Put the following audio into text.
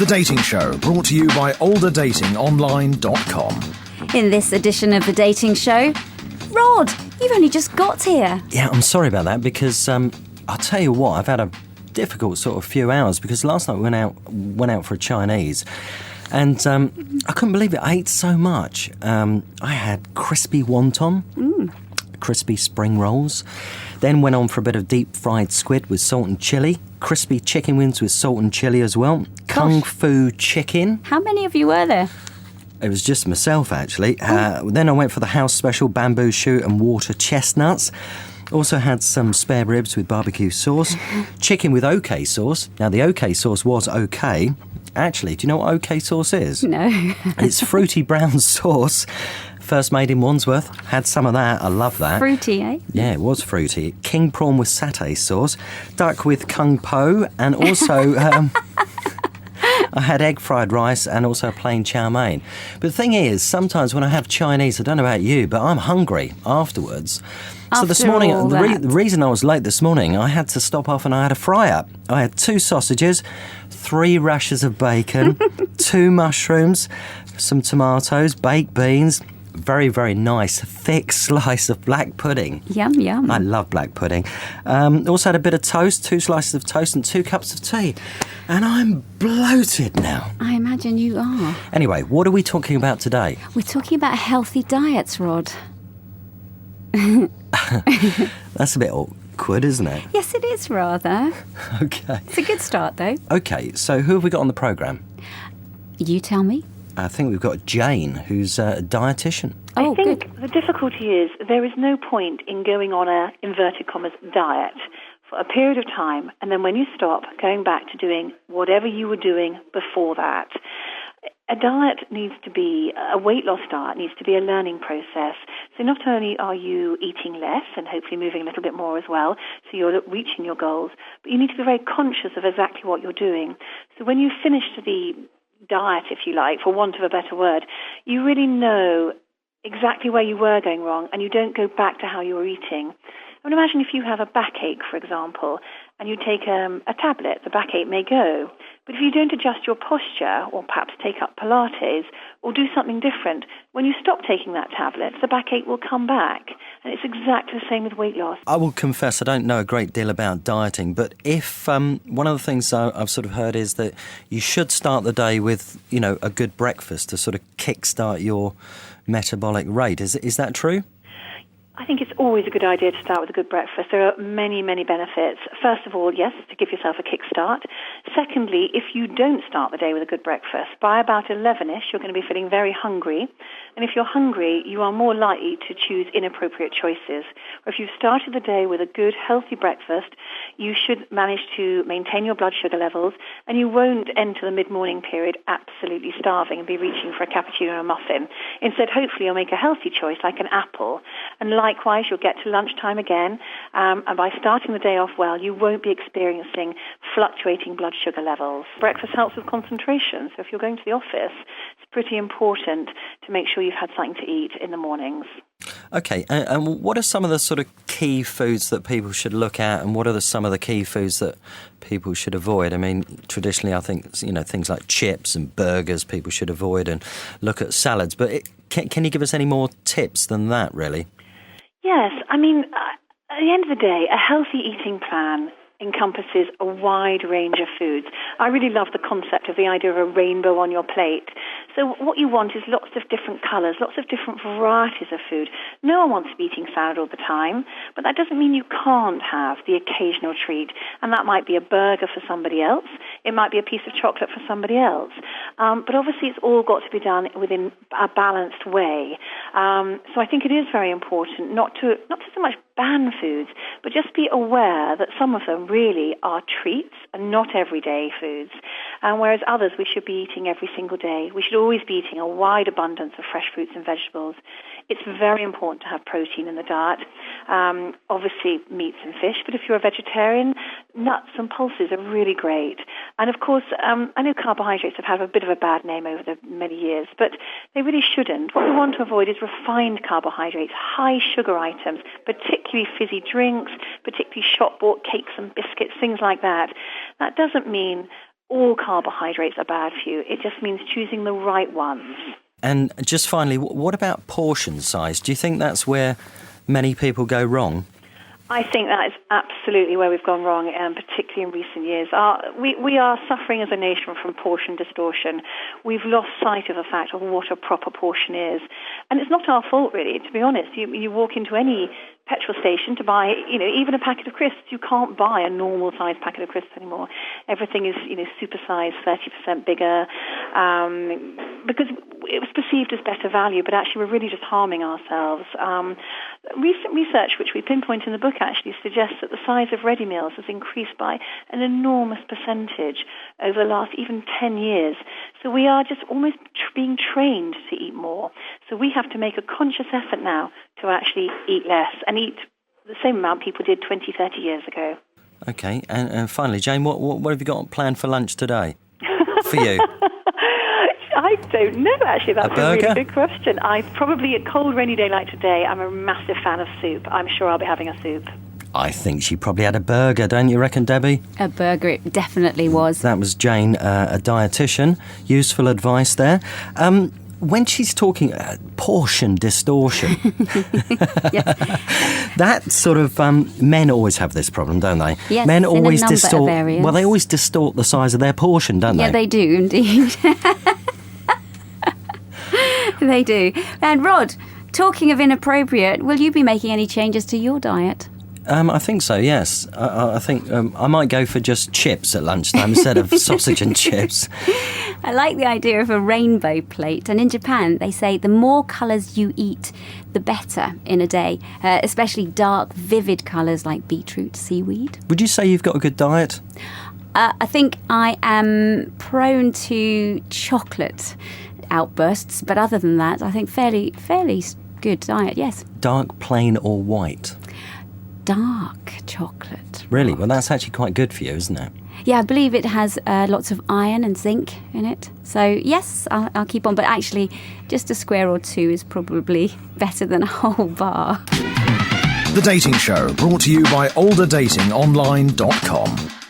The Dating Show, brought to you by olderdatingonline.com. In this edition of The Dating Show, Rod, you've only just got here. Yeah, I'm sorry about that because I'll tell you what, I've had a difficult sort of few hours because last night we went out for a Chinese and I couldn't believe it. I ate so much. I had crispy wonton, crispy spring rolls, then went on for a bit of deep fried squid with salt and chilli, crispy chicken wings with salt and chilli as well, kung fu chicken. How many of you were there? It was just myself, actually. Then I went for the house special bamboo shoot and water chestnuts. Also had some spare ribs with barbecue sauce, chicken with OK sauce. Now, the OK sauce was OK. Actually, do you know what OK sauce is? No. It's fruity brown sauce. First made in Wandsworth. Had some of that. I love that. Fruity, eh? Yeah, it was fruity. King prawn with satay sauce. Duck with kung po. And also... I had egg fried rice and also a plain chow mein. But the thing is, sometimes when I have Chinese, I don't know about you, but I'm hungry afterwards. So this morning, the reason I was late this morning, I had to stop off and I had a fry-up. I had 2 sausages, 3 rashers of bacon, 2 mushrooms, some tomatoes, baked beans, very, very nice, thick slice of black pudding. Yum, yum. I love black pudding. Also had a bit of toast, 2 slices of toast and 2 cups of tea. And I'm bloated now. I imagine you are. Anyway, what are we talking about today? We're talking about healthy diets, Rod. That's a bit awkward, isn't it? Yes, it is rather. Okay. It's a good start, though. Okay, so who have we got on the programme? You tell me. I think we've got Jane, who's a dietitian. Oh, I think good. the difficulty is there is no point in going on a, inverted commas, diet for a period of time, and then when you stop, going back to doing whatever you were doing before that. A diet needs to be, a weight loss diet needs to be a learning process. So not only are you eating less and hopefully moving a little bit more as well, so you're reaching your goals, but you need to be very conscious of exactly what you're doing. So when you finish the diet, if you like, for want of a better word, you really know exactly where you were going wrong and you don't go back to how you were eating. I mean, imagine if you have a backache, for example, and you take a tablet, the backache may go. But if you don't adjust your posture or perhaps take up Pilates or do something different, when you stop taking that tablet, the backache will come back. And it's exactly the same with weight loss. I will confess I don't know a great deal about dieting, but if one of the things I've sort of heard is that you should start the day with, you know, a good breakfast to sort of kickstart your metabolic rate. Is that true? I think it's always a good idea to start with a good breakfast. There are many, many benefits. First of all, yes, to give yourself a kickstart. Secondly, if you don't start the day with a good breakfast, by about 11ish, you're going to be feeling very hungry. And if you're hungry, you are more likely to choose inappropriate choices. Or if you've started the day with a good, healthy breakfast, you should manage to maintain your blood sugar levels, and you won't enter the mid-morning period absolutely starving and be reaching for a cappuccino or a muffin. Instead, hopefully, you'll make a healthy choice like an apple. And likewise, you'll get to lunchtime again, and by starting the day off well, you won't be experiencing fluctuating blood sugar levels. Breakfast helps with concentration, so if you're going to the office, it's pretty important to make sure you've had something to eat in the mornings. Okay, and what are some of the sort of key foods that people should look at, and what are some of the key foods that people should avoid? I mean, traditionally, I think, you know, things like chips and burgers people should avoid, and look at salads. But can you give us any more tips than that, really? Yes, I mean, at the end of the day, a healthy eating plan encompasses a wide range of foods. I really love the concept of the idea of a rainbow on your plate. So what you want is lots of different colours, lots of different varieties of food. No one wants to be eating salad all the time, but that doesn't mean you can't have the occasional treat. And that might be a burger for somebody else. It might be a piece of chocolate for somebody else. But obviously it's all got to be done within a balanced way. So I think it is very important not to so much ban foods, but just be aware that some of them really are treats and not everyday foods. Whereas others we should be eating every single day. We should always be eating a wide abundance of fresh fruits and vegetables. It's very important to have protein in the diet. Obviously meats and fish, but if you're a vegetarian, nuts and pulses are really great. And of course, I know carbohydrates have had a bit of a bad name over the many years, but they really shouldn't. What we want to avoid is refined carbohydrates, high sugar items, particularly fizzy drinks, particularly shop-bought cakes and biscuits, things like that. That doesn't mean all carbohydrates are bad for you. It just means choosing the right ones. And just finally, what about portion size? Do you think that's where many people go wrong? I think that is absolutely where we've gone wrong, particularly in recent years. We are suffering as a nation from portion distortion. We've lost sight of the fact of what a proper portion is. And it's not our fault, really, to be honest. You walk into any petrol station to buy, even a packet of crisps. You can't buy a normal-sized packet of crisps anymore. Everything is, super-sized, 30% bigger, because it was perceived as better value, but actually we're really just harming ourselves. Recent research, which we pinpoint in the book, actually suggests that the size of ready meals has increased by an enormous percentage over the last even 10 years. So we are just almost being trained to eat more. So we have to make a conscious effort now to actually eat less and eat the same amount people did 20, 30 years ago. Okay, and finally, Jane, what have you got planned for lunch today for you? I don't know, actually. That's a burger? really good question. Probably a cold, rainy day like today, I'm a massive fan of soup. I'm sure I'll be having a soup. I think she probably had a burger, don't you reckon, Debbie? A burger, it definitely was. That was Jane, a dietitian. Useful advice there. When she's talking portion distortion, that sort of men always have this problem, don't they? Yes, men in always a number of distort. areas. Well, they always distort the size of their portion, don't they? Yeah, they do indeed. They do. And Rod, talking of inappropriate, will you be making any changes to your diet? I think so, yes. I think I might go for just chips at lunchtime instead of sausage and chips. I like the idea of a rainbow plate. And in Japan, they say the more colours you eat, the better in a day, especially dark, vivid colours like beetroot, seaweed. Would you say you've got a good diet? I think I am prone to chocolate outbursts, but other than that, I think fairly good diet, yes. Dark, plain or white? Dark chocolate. Really? Well, that's actually quite good for you, isn't it? Yeah, I believe it has lots of iron and zinc in it. So, yes, I'll keep on. But actually, just a square or two is probably better than a whole bar. The Dating Show, brought to you by olderdatingonline.com.